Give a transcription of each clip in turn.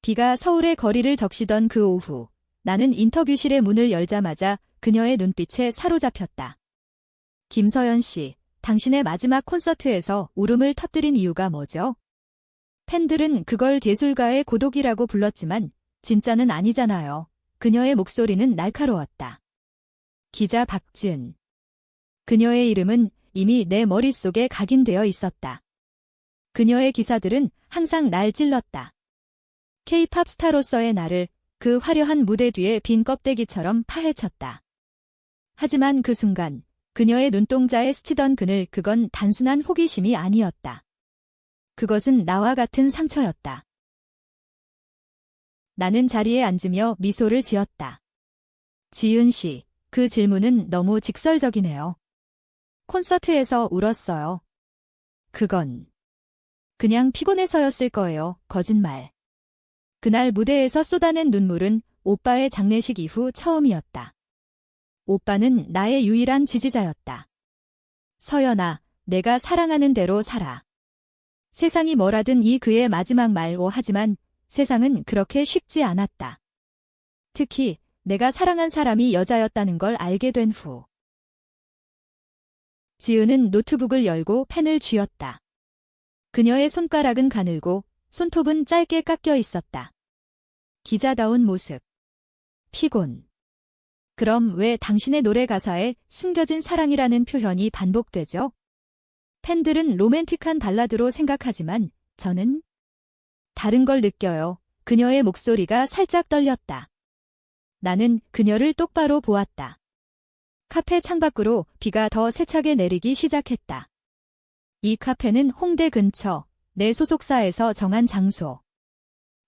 비가 서울의 거리를 적시던 그 오후, 나는 인터뷰실의 문을 열자마자 그녀의 눈빛에 사로잡혔다. 김서연 씨, 당신의 마지막 콘서트에서 울음을 터뜨린 이유가 뭐죠? 팬들은 그걸 예술가의 고독이라고 불렀지만 진짜는 아니잖아요. 그녀의 목소리는 날카로웠다. 기자 박지은. 그녀의 이름은 이미 내 머릿속에 각인되어 있었다. 그녀의 기사들은 항상 날 찔렀다. K-팝 스타로서의 나를 그 화려한 무대 뒤에 빈 껍데기처럼 파헤쳤다. 하지만 그 순간 그녀의 눈동자에 스치던 그늘, 그건 단순한 호기심이 아니었다. 그것은 나와 같은 상처였다. 나는 자리에 앉으며 미소를 지었다. 지은 씨, 그 질문은 너무 직설적이네요. 콘서트에서 울었어요. 그건 그냥 피곤해서였을 거예요. 거짓말. 그날 무대에서 쏟아낸 눈물은 오빠의 장례식 이후 처음이었다. 오빠는 나의 유일한 지지자였다. 서연아, 내가 사랑하는 대로 살아. 세상이 뭐라든 이 그의 마지막 말오. 하지만 세상은 그렇게 쉽지 않았다. 특히 내가 사랑한 사람이 여자였다는 걸 알게 된 후. 지은은 노트북을 열고 펜을 쥐었다. 그녀의 손가락은 가늘고 손톱은 짧게 깎여 있었다. 기자다운 모습. 피곤. 그럼 왜 당신의 노래 가사에 숨겨진 사랑이라는 표현이 반복되죠? 팬들은 로맨틱한 발라드로 생각하지만 저는 다른 걸 느껴요. 그녀의 목소리가 살짝 떨렸다. 나는 그녀를 똑바로 보았다. 카페 창밖으로 비가 더 세차게 내리기 시작했다. 이 카페는 홍대 근처, 내 소속사에서 정한 장소.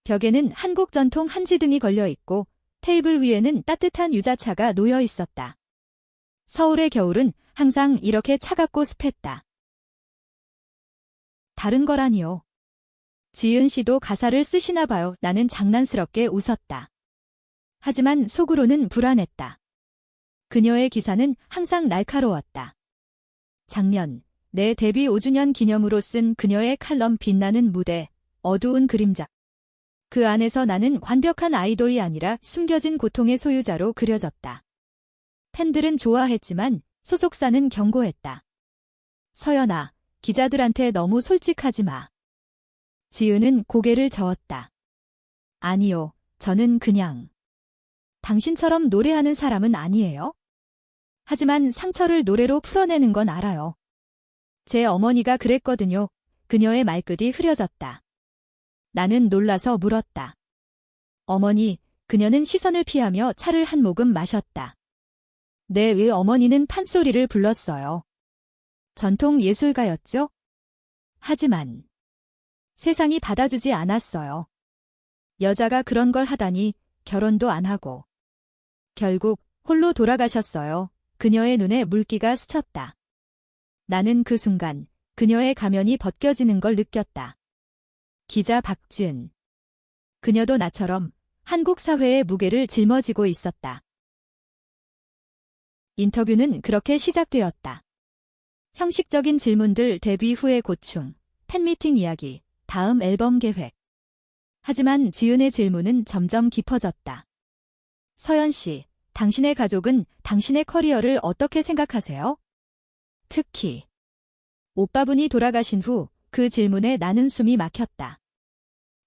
벽에는 한국 전통 한지등이 걸려 있고 테이블 위에는 따뜻한 유자차가 놓여 있었다. 서울의 겨울은 항상 이렇게 차갑고 습했다. 다른 거라니요. 지은 씨도 가사를 쓰시나 봐요. 나는 장난스럽게 웃었다. 하지만 속으로는 불안했다. 그녀의 기사는 항상 날카로웠다. 작년, 내 데뷔 5주년 기념으로 쓴 그녀의 칼럼 빛나는 무대, 어두운 그림자. 그 안에서 나는 완벽한 아이돌이 아니라 숨겨진 고통의 소유자로 그려졌다. 팬들은 좋아했지만 소속사는 경고했다. 서연아, 기자들한테 너무 솔직하지 마. 지은은 고개를 저었다. 아니요, 저는 그냥 당신처럼 노래하는 사람은 아니에요. 하지만 상처를 노래로 풀어내는 건 알아요. 제 어머니가 그랬거든요. 그녀의 말끝이 흐려졌다. 나는 놀라서 물었다. 어머니, 그녀는 시선을 피하며 차를 한 모금 마셨다. 네, 왜 어머니는 판소리를 불렀어요. 전통 예술가였죠? 하지만 세상이 받아주지 않았어요. 여자가 그런 걸 하다니 결혼도 안 하고. 결국 홀로 돌아가셨어요. 그녀의 눈에 물기가 스쳤다. 나는 그 순간 그녀의 가면이 벗겨지는 걸 느꼈다. 기자 박지은. 그녀도 나처럼 한국 사회의 무게를 짊어지고 있었다. 인터뷰는 그렇게 시작되었다. 형식적인 질문들, 데뷔 후의 고충, 팬미팅 이야기, 다음 앨범 계획. 하지만 지은의 질문은 점점 깊어졌다. 서연 씨, 당신의 가족은 당신의 커리어를 어떻게 생각하세요? 특히 오빠분이 돌아가신 후 그 질문에 나는 숨이 막혔다.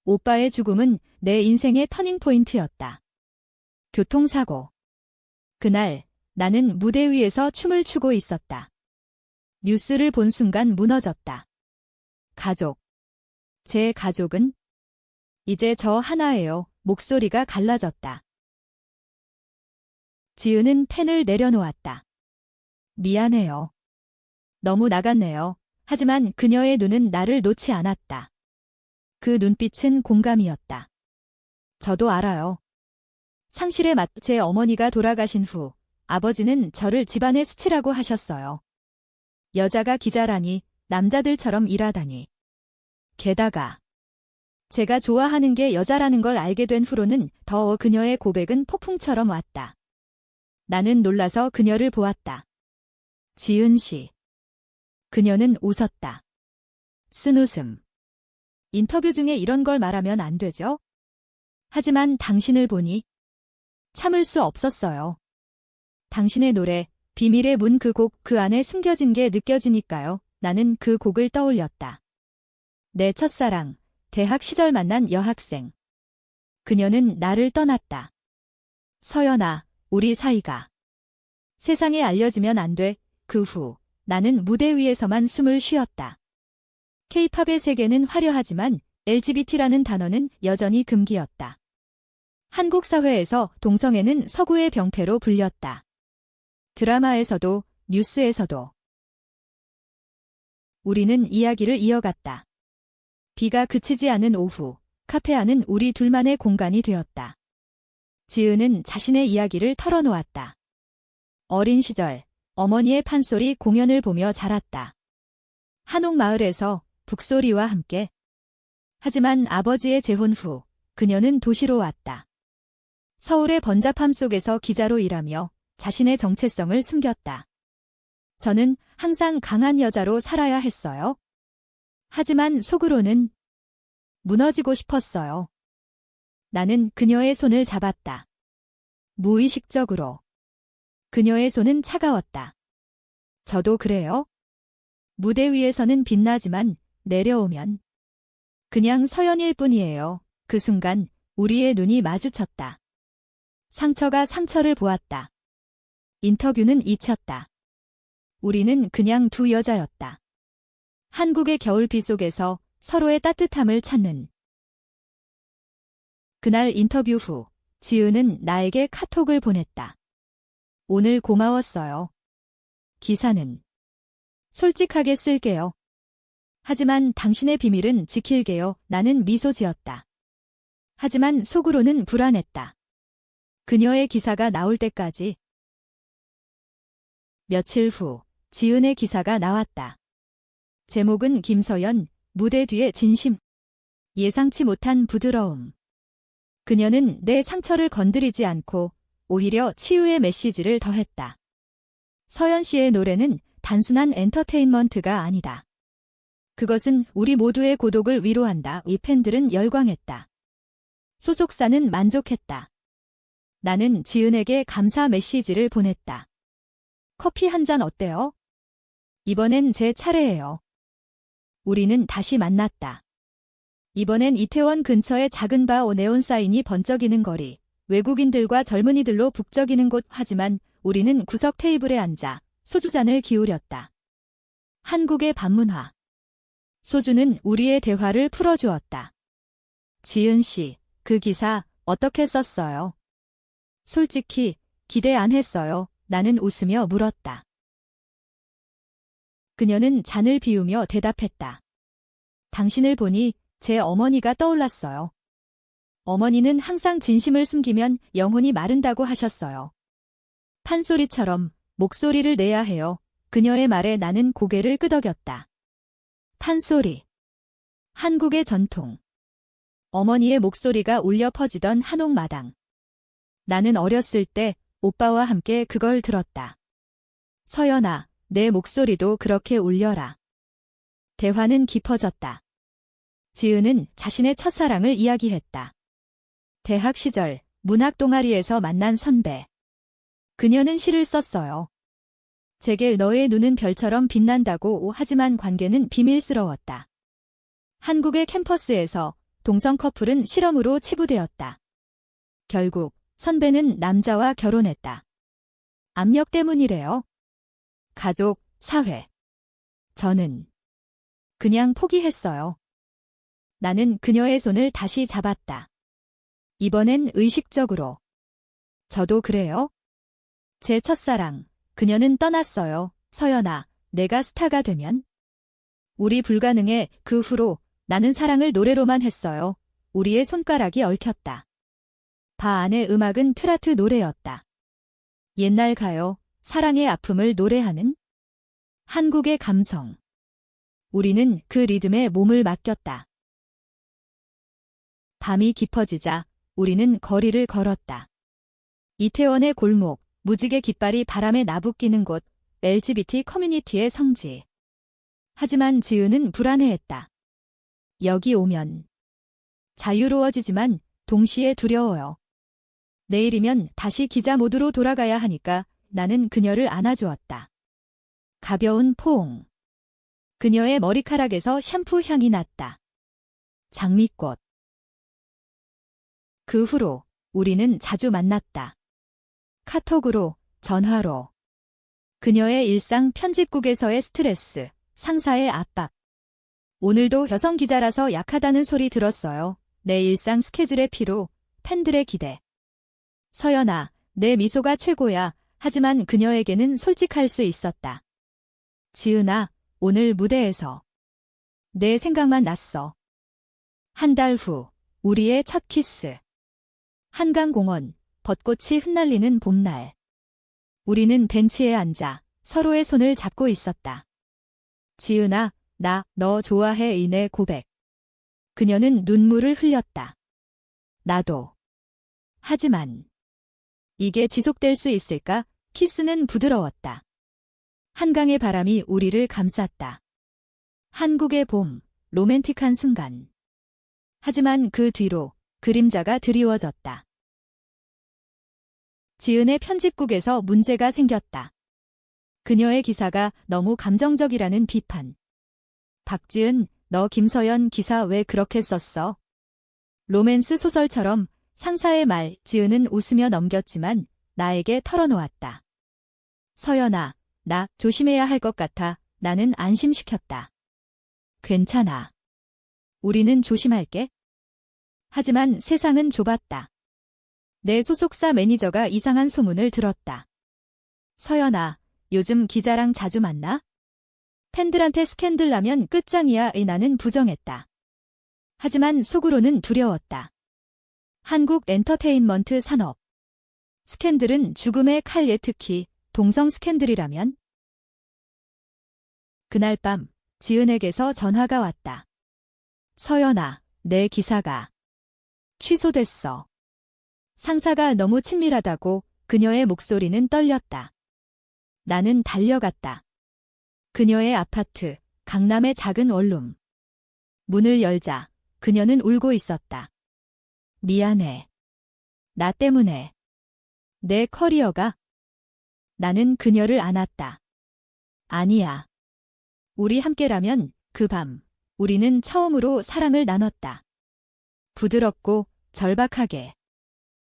오빠의 죽음은 내 인생의 터닝포인트였다. 교통사고. 그날 나는 무대 위에서 춤을 추고 있었다. 뉴스를 본 순간 무너졌다. 가족. 제 가족은 이제 저 하나예요. 목소리가 갈라졌다. 지은은 펜을 내려놓았다. 미안해요. 너무 나갔네요. 하지만 그녀의 눈은 나를 놓지 않았다. 그 눈빛은 공감이었다. 저도 알아요. 상실에 제 어머니가 돌아가신 후 아버지는 저를 집안의 수치라고 하셨어요. 여자가 기자라니, 남자들처럼 일하다니. 게다가 제가 좋아하는 게 여자라는 걸 알게 된 후로는 더 그녀의 고백은 폭풍처럼 왔다. 나는 놀라서 그녀를 보았다. 지은 씨. 그녀는 웃었다. 쓴웃음. 인터뷰 중에 이런 걸 말하면 안 되죠? 하지만 당신을 보니 참을 수 없었어요. 당신의 노래, 비밀의 문 그 곡 그 안에 숨겨진 게 느껴지니까요. 나는 그 곡을 떠올렸다. 내 첫사랑, 대학 시절 만난 여학생. 그녀는 나를 떠났다. 서연아, 우리 사이가 세상에 알려지면 안 돼. 그 후 나는 무대 위에서만 숨을 쉬었다. K-팝의 세계는 화려하지만 LGBT라는 단어는 여전히 금기였다. 한국 사회에서 동성애는 서구의 병폐로 불렸다. 드라마에서도 뉴스에서도. 우리는 이야기를 이어갔다. 비가 그치지 않은 오후, 카페 안은 우리 둘만의 공간이 되었다. 지은은 자신의 이야기를 털어놓았다. 어린 시절, 어머니의 판소리 공연을 보며 자랐다. 한옥마을에서 북소리와 함께. 하지만 아버지의 재혼 후 그녀는 도시로 왔다. 서울의 번잡함 속에서 기자로 일하며 자신의 정체성을 숨겼다. 저는 항상 강한 여자로 살아야 했어요. 하지만 속으로는 무너지고 싶었어요. 나는 그녀의 손을 잡았다. 무의식적으로. 그녀의 손은 차가웠다. 저도 그래요. 무대 위에서는 빛나지만 내려오면 그냥 서연일 뿐이에요. 그 순간 우리의 눈이 마주쳤다. 상처가 상처를 보았다. 인터뷰는 잊혔다. 우리는 그냥 두 여자였다. 한국의 겨울비 속에서 서로의 따뜻함을 찾는. 그날 인터뷰 후 지은은 나에게 카톡을 보냈다. 오늘 고마웠어요. 기사는 솔직하게 쓸게요. 하지만 당신의 비밀은 지킬게요. 나는 미소 지었다. 하지만 속으로는 불안했다. 그녀의 기사가 나올 때까지. 며칠 후 지은의 기사가 나왔다. 제목은 김서연, 무대 뒤의 진심. 예상치 못한 부드러움. 그녀는 내 상처를 건드리지 않고 오히려 치유의 메시지를 더했다. 서연 씨의 노래는 단순한 엔터테인먼트가 아니다. 그것은 우리 모두의 고독을 위로한다. 이 팬들은 열광했다. 소속사는 만족했다. 나는 지은에게 감사 메시지를 보냈다. 커피 한 잔 어때요? 이번엔 제 차례예요. 우리는 다시 만났다. 이번엔 이태원 근처의 작은 바오 네온 사인이 번쩍이는 거리, 외국인들과 젊은이들로 북적이는 곳. 하지만 우리는 구석 테이블에 앉아 소주잔을 기울였다. 한국의 밤문화. 소주는 우리의 대화를 풀어주었다. 지은 씨, 그 기사 어떻게 썼어요? 솔직히 기대 안 했어요. 나는 웃으며 물었다. 그녀는 잔을 비우며 대답했다. 당신을 보니 제 어머니가 떠올랐어요. 어머니는 항상 진심을 숨기면 영혼이 마른다고 하셨어요. 판소리처럼 목소리를 내야 해요. 그녀의 말에 나는 고개를 끄덕였다. 판소리. 한국의 전통. 어머니의 목소리가 울려 퍼지던 한옥마당. 나는 어렸을 때 오빠와 함께 그걸 들었다. 서연아, 내 목소리도 그렇게 울려라. 대화는 깊어졌다. 지은은 자신의 첫사랑을 이야기했다. 대학 시절 문학 동아리에서 만난 선배. 그녀는 시를 썼어요. 제게 너의 눈은 별처럼 빛난다고. 하지만 관계는 비밀스러웠다. 한국의 캠퍼스에서 동성 커플은 실험으로 치부되었다. 결국 선배는 남자와 결혼했다. 압력 때문이래요. 가족, 사회. 저는 그냥 포기했어요. 나는 그녀의 손을 다시 잡았다. 이번엔 의식적으로. 저도 그래요? 제 첫사랑, 그녀는 떠났어요. 서연아, 내가 스타가 되면? 우리 불가능해. 그 후로 나는 사랑을 노래로만 했어요. 우리의 손가락이 얽혔다. 바 안의 음악은 트라트 노래였다. 옛날 가요, 사랑의 아픔을 노래하는 한국의 감성. 우리는 그 리듬에 몸을 맡겼다. 밤이 깊어지자 우리는 거리를 걸었다. 이태원의 골목, 무지개 깃발이 바람에 나부끼는 곳, LGBT 커뮤니티의 성지. 하지만 지은은 불안해했다. 여기 오면 자유로워지지만 동시에 두려워요. 내일이면 다시 기자 모드로 돌아가야 하니까 나는 그녀를 안아주었다. 가벼운 포옹. 그녀의 머리카락에서 샴푸 향이 났다. 장미꽃. 그 후로 우리는 자주 만났다. 카톡으로, 전화로. 그녀의 일상 편집국에서의 스트레스, 상사의 압박. 오늘도 여성 기자라서 약하다는 소리 들었어요. 내 일상 스케줄의 피로, 팬들의 기대. 서연아, 내 미소가 최고야. 하지만 그녀에게는 솔직할 수 있었다. 지은아, 오늘 무대에서 내 생각만 났어. 한 달 후, 우리의 첫 키스. 한강공원, 벚꽃이 흩날리는 봄날. 우리는 벤치에 앉아 서로의 손을 잡고 있었다. 지은아, 너 좋아해 내 고백. 그녀는 눈물을 흘렸다. 나도. 하지만 이게 지속될 수 있을까? 키스는 부드러웠다. 한강의 바람이 우리를 감쌌다. 한국의 봄, 로맨틱한 순간. 하지만 그 뒤로 그림자가 드리워졌다. 지은의 편집국에서 문제가 생겼다. 그녀의 기사가 너무 감정적이라는 비판. 박지은, 너 김서연 기사 왜 그렇게 썼어? 로맨스 소설처럼 상사의 말, 지은은 웃으며 넘겼지만 나에게 털어놓았다. 서연아, 나 조심해야 할 것 같아. 나는 안심시켰다. 괜찮아. 우리는 조심할게. 하지만 세상은 좁았다. 내 소속사 매니저가 이상한 소문을 들었다. 서연아, 요즘 기자랑 자주 만나? 팬들한테 스캔들 나면 끝장이야. 나는 부정했다. 하지만 속으로는 두려웠다. 한국 엔터테인먼트 산업. 스캔들은 죽음의 칼. 특히 동성 스캔들이라면? 그날 밤 지은에게서 전화가 왔다. 서연아, 내 기사가 취소됐어. 상사가 너무 친밀하다고. 그녀의 목소리는 떨렸다. 나는 달려갔다. 그녀의 아파트, 강남의 작은 원룸. 문을 열자 그녀는 울고 있었다. 미안해. 나 때문에. 내 커리어가. 나는 그녀를 안았다. 아니야. 우리 함께라면 그 밤 우리는 처음으로 사랑을 나눴다. 부드럽고 절박하게.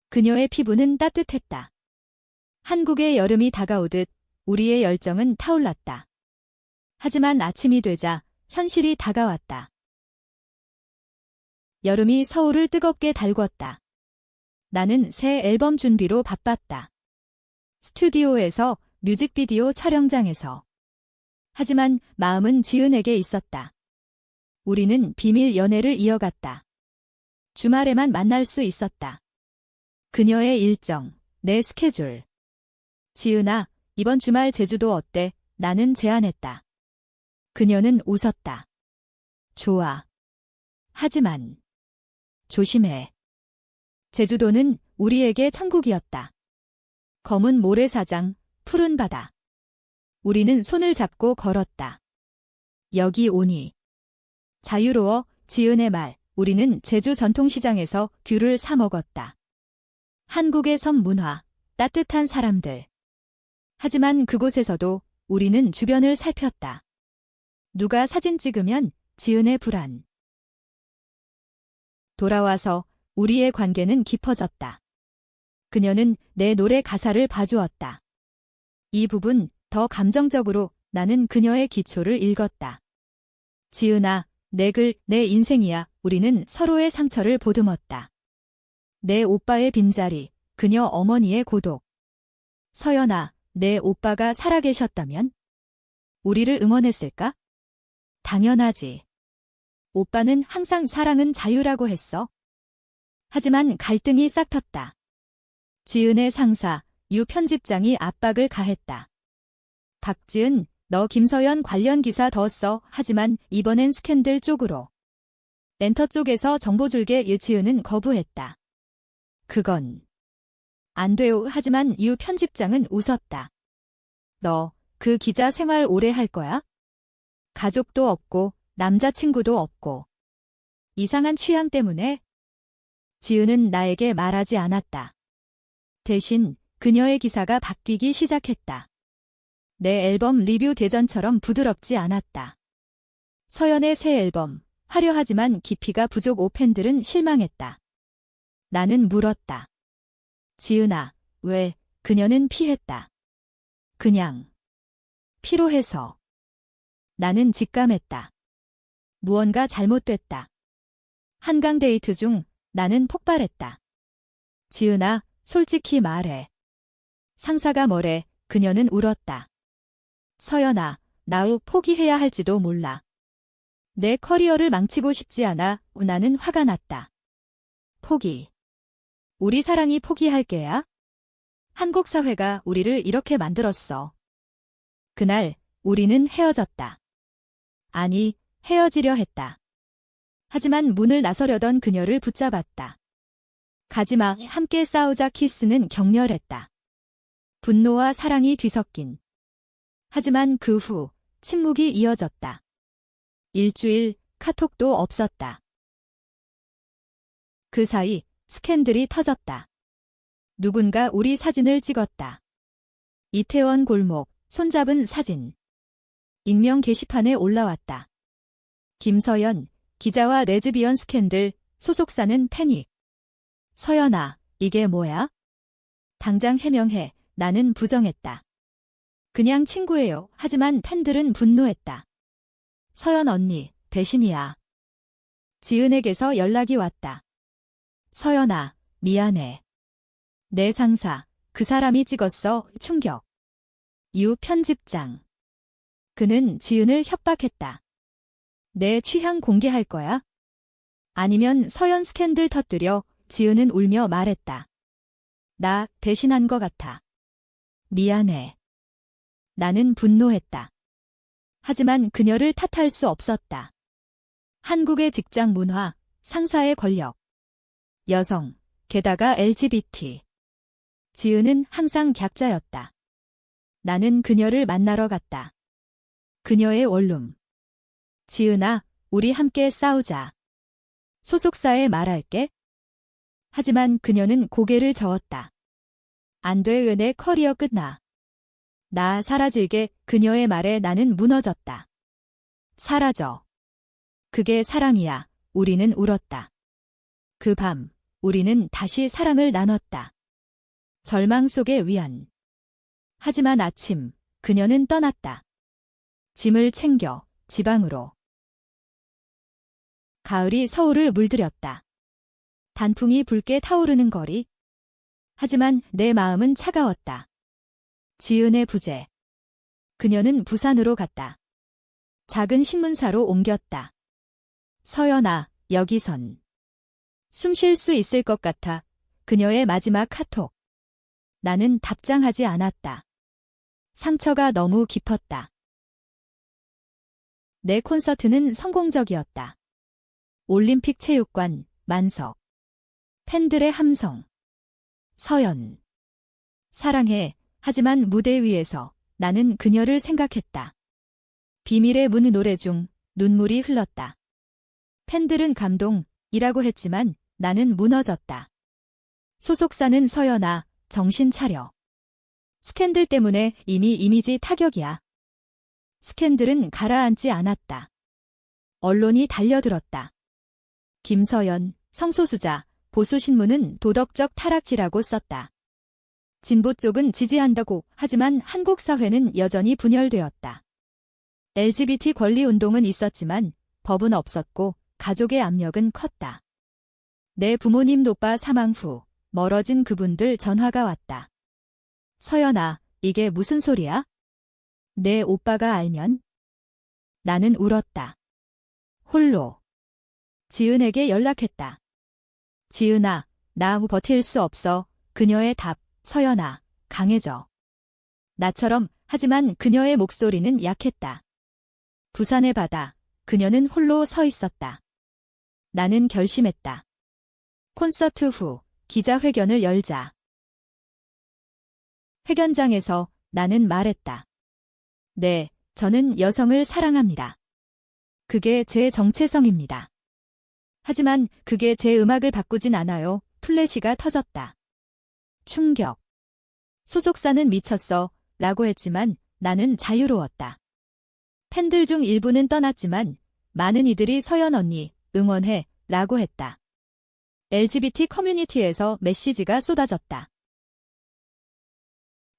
그녀의 피부는 따뜻했다. 한국의 여름이 다가오듯 우리의 열정은 타올랐다. 하지만 아침이 되자 현실이 다가왔다. 여름이 서울을 뜨겁게 달궜다. 나는 새 앨범 준비로 바빴다. 스튜디오에서, 뮤직비디오 촬영장에서. 하지만 마음은 지은에게 있었다. 우리는 비밀 연애를 이어갔다. 주말에만 만날 수 있었다. 그녀의 일정, 내 스케줄. 지은아, 이번 주말 제주도 어때? 나는 제안했다. 그녀는 웃었다. 좋아. 하지만 조심해. 제주도는 우리에게 천국이었다. 검은 모래사장, 푸른 바다. 우리는 손을 잡고 걸었다. 여기 오니. 자유로워. 지은의 말. 우리는 제주 전통시장에서 귤을 사 먹었다. 한국의 섬 문화, 따뜻한 사람들. 하지만 그곳에서도 우리는 주변을 살폈다. 누가 사진 찍으면 지은의 불안. 돌아와서 우리의 관계는 깊어졌다. 그녀는 내 노래 가사를 봐주었다. 이 부분 더 감정적으로. 나는 그녀의 기초를 읽었다. 지은아, 내 글, 내 인생이야. 우리는 서로의 상처를 보듬었다. 내 오빠의 빈자리, 그녀 어머니의 고독. 서연아, 내 오빠가 살아계셨다면? 우리를 응원했을까? 당연하지. 오빠는 항상 사랑은 자유라고 했어. 하지만 갈등이 싹텄다. 지은의 상사, 유 편집장이 압박을 가했다. 박지은, 너 김서연 관련 기사 더 써. 하지만 이번엔 스캔들 쪽으로. 엔터 쪽에서 정보 줄게. 지은은 거부했다. 그건 안 돼요. 하지만 유 편집장은 웃었다. 너 그 기자 생활 오래 할 거야? 가족도 없고 남자친구도 없고. 이상한 취향 때문에? 지은은 나에게 말하지 않았다. 대신 그녀의 기사가 바뀌기 시작했다. 내 앨범 리뷰 대전처럼 부드럽지 않았다. 서연의 새 앨범, 화려하지만 깊이가 부족. 오팬들은 실망했다. 나는 물었다. 지은아, 왜? 그녀는 피했다. 그냥 피로해서. 나는 직감했다. 무언가 잘못됐다. 한강 데이트 중 나는 폭발했다. 지은아, 솔직히 말해. 상사가 뭐래? 그녀는 울었다. 서연아, 나 후 포기해야 할지도 몰라. 내 커리어를 망치고 싶지 않아. 나는 화가 났다. 포기. 우리 사랑이 포기할 게야? 한국 사회가 우리를 이렇게 만들었어. 그날 우리는 헤어졌다. 아니, 헤어지려 했다. 하지만 문을 나서려던 그녀를 붙잡았다. 가지마, 함께 싸우자. 키스는 격렬했다. 분노와 사랑이 뒤섞인. 하지만 그 후 침묵이 이어졌다. 일주일 카톡도 없었다. 그 사이 스캔들이 터졌다. 누군가 우리 사진을 찍었다. 이태원 골목, 손잡은 사진. 익명 게시판에 올라왔다. 김서연, 기자와 레즈비언 스캔들, 소속사는 패닉. 서연아, 이게 뭐야? 당장 해명해. 나는 부정했다. 그냥 친구예요. 하지만 팬들은 분노했다. 서연 언니, 배신이야. 지은에게서 연락이 왔다. 서연아, 미안해. 내 상사, 그 사람이 찍었어. 충격. 유 편집장. 그는 지은을 협박했다. 내 취향 공개할 거야? 아니면 서연 스캔들 터뜨려. 지은은 울며 말했다. 나 배신한 것 같아. 미안해. 나는 분노했다. 하지만 그녀를 탓할 수 없었다. 한국의 직장 문화, 상사의 권력. 여성, 게다가 LGBT. 지은은 항상 격자였다. 나는 그녀를 만나러 갔다. 그녀의 원룸. 지은아, 우리 함께 싸우자. 소속사에 말할게. 하지만 그녀는 고개를 저었다. 안 돼. 왜 내 커리어 끝나. 나 사라질게. 그녀의 말에 나는 무너졌다. 사라져. 그게 사랑이야. 우리는 울었다. 그 밤, 우리는 다시 사랑을 나눴다. 절망 속의 위안. 하지만 아침, 그녀는 떠났다. 짐을 챙겨 지방으로. 가을이 서울을 물들였다. 단풍이 붉게 타오르는 거리. 하지만 내 마음은 차가웠다. 지은의 부재. 그녀는 부산으로 갔다. 작은 신문사로 옮겼다. 서연아, 여기선. 숨 쉴 수 있을 것 같아. 그녀의 마지막 카톡. 나는 답장하지 않았다. 상처가 너무 깊었다. 내 콘서트는 성공적이었다. 올림픽 체육관, 만석. 팬들의 함성. 서연. 사랑해. 하지만 무대 위에서 나는 그녀를 생각했다. 비밀의 문 노래 중 눈물이 흘렀다. 팬들은 감동이라고 했지만 나는 무너졌다. 소속사는 서연아, 정신 차려. 스캔들 때문에 이미 이미지 타격이야. 스캔들은 가라앉지 않았다. 언론이 달려들었다. 김서연, 성소수자, 보수신문은 도덕적 타락지라고 썼다. 진보 쪽은 지지한다고 하지만 한국 사회는 여전히 분열되었다. LGBT 권리운동은 있었지만 법은 없었고 가족의 압력은 컸다. 내 부모님 노빠 사망 후 멀어진 그분들 전화가 왔다. 서연아, 이게 무슨 소리야? 내 오빠가 알면? 나는 울었다. 홀로. 지은에게 연락했다. 지은아, 나 버틸 수 없어. 그녀의 답, 서연아, 강해져. 나처럼. 하지만 그녀의 목소리는 약했다. 부산의 바다, 그녀는 홀로 서 있었다. 나는 결심했다. 콘서트 후 기자회견을 열자. 회견장에서 나는 말했다. 네, 저는 여성을 사랑합니다. 그게 제 정체성입니다. 하지만 그게 제 음악을 바꾸진 않아요. 플래시가 터졌다. 충격. 소속사는 미쳤어. 라고 했지만 나는 자유로웠다. 팬들 중 일부는 떠났지만 많은 이들이 서연 언니, 응원해. 라고 했다. LGBT 커뮤니티에서 메시지가 쏟아졌다.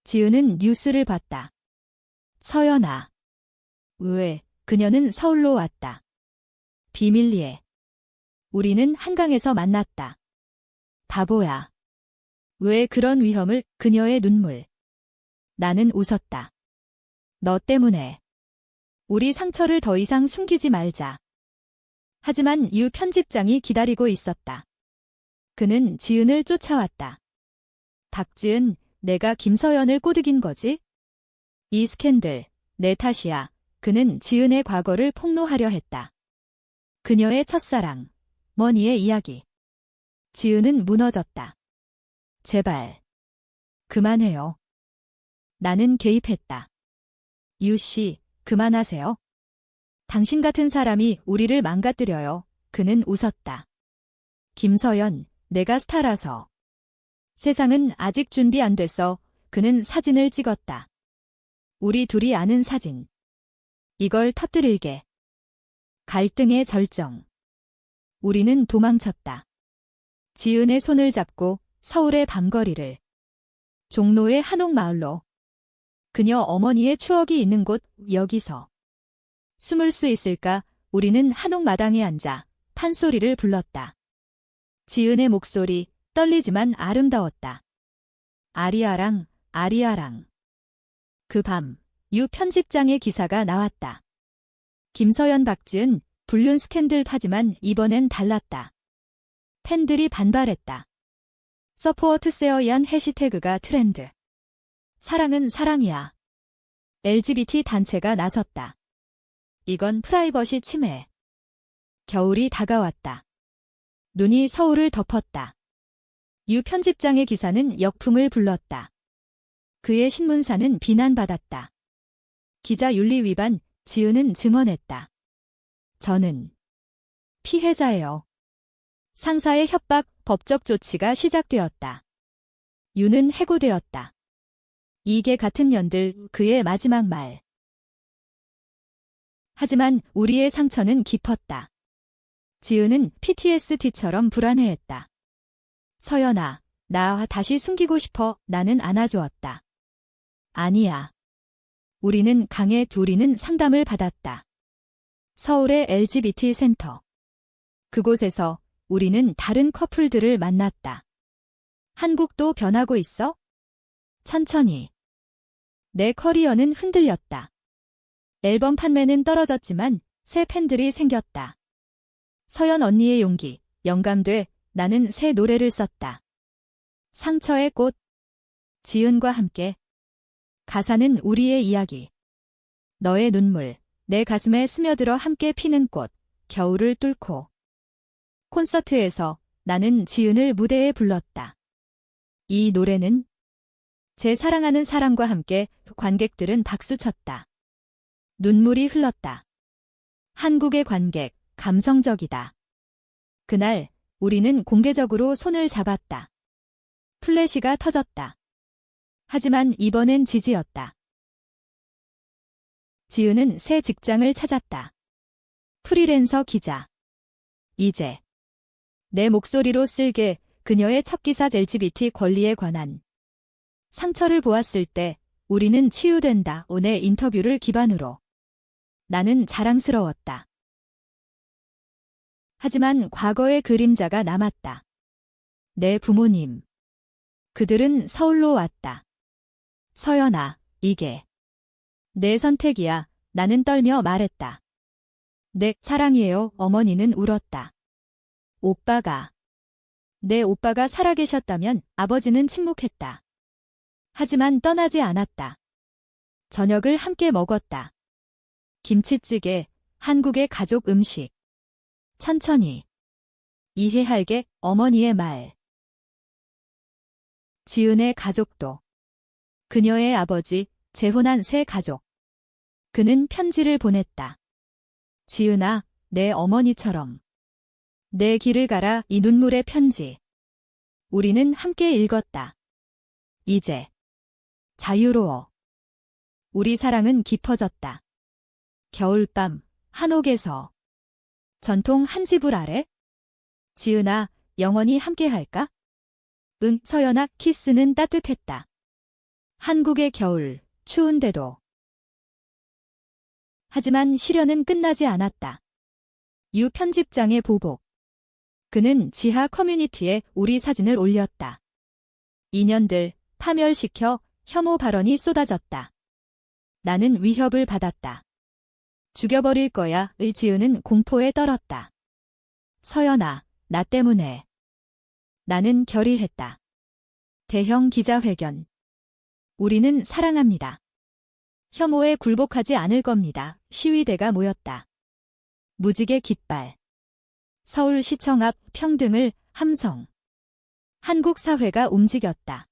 지은은 뉴스를 봤다. 서연아. 왜, 그녀는 서울로 왔다. 비밀리에. 우리는 한강에서 만났다. 바보야. 왜 그런 위험을, 그녀의 눈물. 나는 웃었다. 너 때문에. 우리 상처를 더 이상 숨기지 말자. 하지만 유 편집장이 기다리고 있었다. 그는 지은을 쫓아왔다. 박지은, 내가 김서연을 꼬드긴 거지? 이 스캔들, 내 탓이야. 그는 지은의 과거를 폭로하려 했다. 그녀의 첫사랑, 머니의 이야기. 지은은 무너졌다. 제발. 그만해요. 나는 개입했다. 유 씨, 그만하세요. 당신 같은 사람이 우리를 망가뜨려요. 그는 웃었다. 김서연, 내가 스타라서. 세상은 아직 준비 안 됐어. 그는 사진을 찍었다. 우리 둘이 아는 사진. 이걸 터뜨릴게. 갈등의 절정. 우리는 도망쳤다. 지은의 손을 잡고 서울의 밤거리를. 종로의 한옥마을로. 그녀 어머니의 추억이 있는 곳, 여기서. 숨을 수 있을까? 우리는 한옥마당에 앉아 판소리를 불렀다. 지은의 목소리, 떨리지만 아름다웠다. 아리아랑, 아리아랑. 그 밤, 유 편집장의 기사가 나왔다. 김서연 박지은, 불륜 스캔들 파지만 이번엔 달랐다. 팬들이 반발했다. 서포트 세어이한 해시태그가 트렌드. 사랑은 사랑이야. LGBT 단체가 나섰다. 이건 프라이버시 침해. 겨울이 다가왔다. 눈이 서울을 덮었다. 유 편집장의 기사는 역풍을 불렀다. 그의 신문사는 비난받았다. 기자윤리 위반, 지은은 증언했다. 저는 피해자예요. 상사의 협박, 법적 조치가 시작되었다. 유는 해고되었다. 이게 같은 년들, 그의 마지막 말. 하지만 우리의 상처는 깊었다. 지은은 PTSD처럼 불안해했다. 서연아, 나 다시 숨기고 싶어. 나는 안아주었다. 아니야. 우리는 강해. 우리는 상담을 받았다. 서울의 LGBT 센터. 그곳에서 우리는 다른 커플들을 만났다. 한국도 변하고 있어? 천천히. 내 커리어는 흔들렸다. 앨범 판매는 떨어졌지만 새 팬들이 생겼다. 서연 언니의 용기, 영감돼. 나는 새 노래를 썼다. 상처의 꽃. 지은과 함께. 가사는 우리의 이야기. 너의 눈물, 내 가슴에 스며들어 함께 피는 꽃, 겨울을 뚫고. 콘서트에서 나는 지은을 무대에 불렀다. 이 노래는 제 사랑하는 사람과 함께 관객들은 박수쳤다. 눈물이 흘렀다. 한국의 관객, 감성적이다. 그날 우리는 공개적으로 손을 잡았다. 플래시가 터졌다. 하지만 이번엔 지지였다. 지은은 새 직장을 찾았다. 프리랜서 기자. 이제 내 목소리로 쓸게. 그녀의 첫 기사 LGBT 권리에 관한. 상처를 보았을 때 우리는 치유된다. 오늘 인터뷰를 기반으로. 나는 자랑스러웠다. 하지만 과거의 그림자가 남았다. 내 부모님. 그들은 서울로 왔다. 서연아, 이게 내 선택이야. 나는 떨며 말했다. 네, 사랑이에요. 어머니는 울었다. 내 오빠가 살아계셨다면 아버지는 침묵했다. 하지만 떠나지 않았다. 저녁을 함께 먹었다. 김치찌개, 한국의 가족 음식. 천천히. 이해할게. 어머니의 말. 지은의 가족도. 그녀의 아버지, 재혼한 새 가족. 그는 편지를 보냈다. 지은아, 내 어머니처럼. 내 길을 가라 이 눈물의 편지. 우리는 함께 읽었다. 이제 자유로워. 우리 사랑은 깊어졌다. 겨울밤 한옥에서 전통 한 지불 아래. 지은아, 영원히 함께 할까? 응, 서연아, 키스는 따뜻했다. 한국의 겨울, 추운데도. 하지만 시련은 끝나지 않았다. 유 편집장의 보복. 그는 지하 커뮤니티에 우리 사진을 올렸다. 인연들 파멸시켜 혐오 발언이 쏟아졌다. 나는 위협을 받았다. 죽여버릴 거야 의 지은은 공포에 떨었다. 서연아, 나 때문에. 나는 결의했다. 대형 기자회견. 우리는 사랑합니다. 혐오에 굴복하지 않을 겁니다. 시위대가 모였다. 무지개 깃발. 서울시청 앞 평등을 함성. 한국 사회가 움직였다.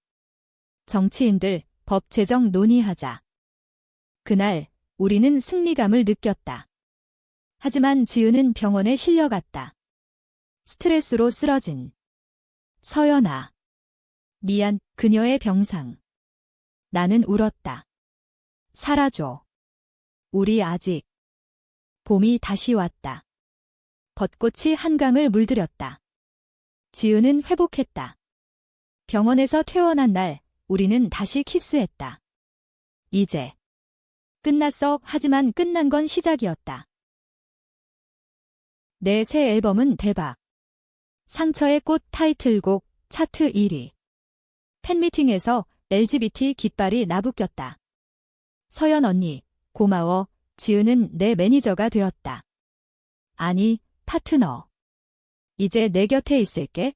정치인들 법 제정 논의하자. 그날 우리는 승리감을 느꼈다. 하지만 지은은 병원에 실려갔다. 스트레스로 쓰러진. 서연아. 미안, 그녀의 병상. 나는 울었다. 살아줘. 우리 아직. 봄이 다시 왔다. 벚꽃이 한강을 물들였다. 지은은 회복했다. 병원에서 퇴원한 날, 우리는 다시 키스했다. 이제. 끝났어. 하지만 끝난 건 시작이었다. 내 새 앨범은 대박. 상처의 꽃 타이틀곡 차트 1위. 팬미팅에서 LGBT 깃발이 나부꼈다. 서연 언니, 고마워. 지은은 내 매니저가 되었다. 아니, 파트너. 이제 내 곁에 있을게.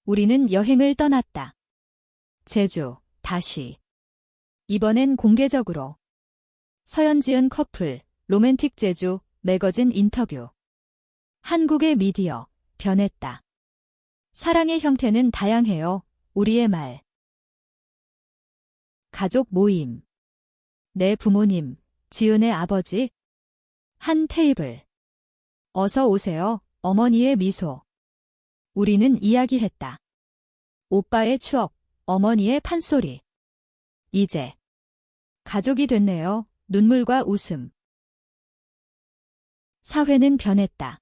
우리는 여행을 떠났다. 제주, 다시. 이번엔 공개적으로. 서연지은 커플, 로맨틱 제주, 매거진 인터뷰. 한국의 미디어, 변했다. 사랑의 형태는 다양해요. 우리의 말. 가족 모임. 내 부모님, 지은의 아버지. 한 테이블. 어서 오세요. 어머니의 미소. 우리는 이야기했다. 오빠의 추억, 어머니의 판소리. 이제. 가족이 됐네요. 눈물과 웃음. 사회는 변했다.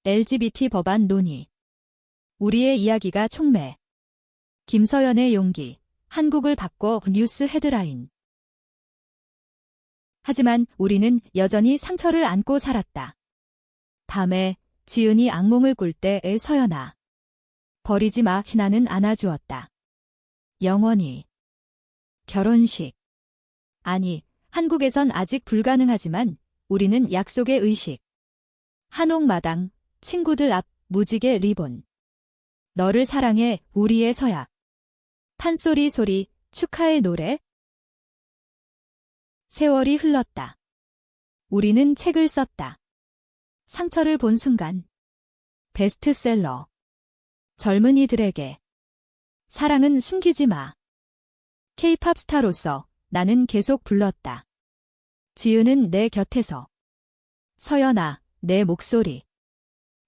LGBT 법안 논의. 우리의 이야기가 촉매. 김서연의 용기. 한국을 바꿔 뉴스 헤드라인. 하지만 우리는 여전히 상처를 안고 살았다. 밤에 지은이 악몽을 꿀 때의 서연아. 버리지 마. 나는 안아주었다. 영원히. 결혼식. 아니, 한국에선 아직 불가능하지만 우리는 약속의 의식. 한옥마당, 친구들 앞, 무지개 리본. 너를 사랑해, 우리의 서약. 판소리 소리, 축하의 노래. 세월이 흘렀다. 우리는 책을 썼다. 상처를 본 순간. 베스트셀러. 젊은이들에게. 사랑은 숨기지 마. K-팝 스타로서 나는 계속 불렀다. 지은은 내 곁에서. 서연아, 내 목소리.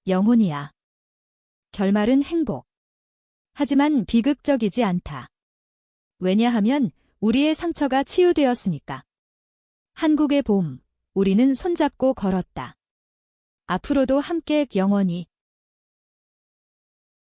영혼이야. 결말은 행복. 하지만 비극적이지 않다. 왜냐하면 우리의 상처가 치유되었으니까. 한국의 봄, 우리는 손잡고 걸었다. 앞으로도 함께 영원히.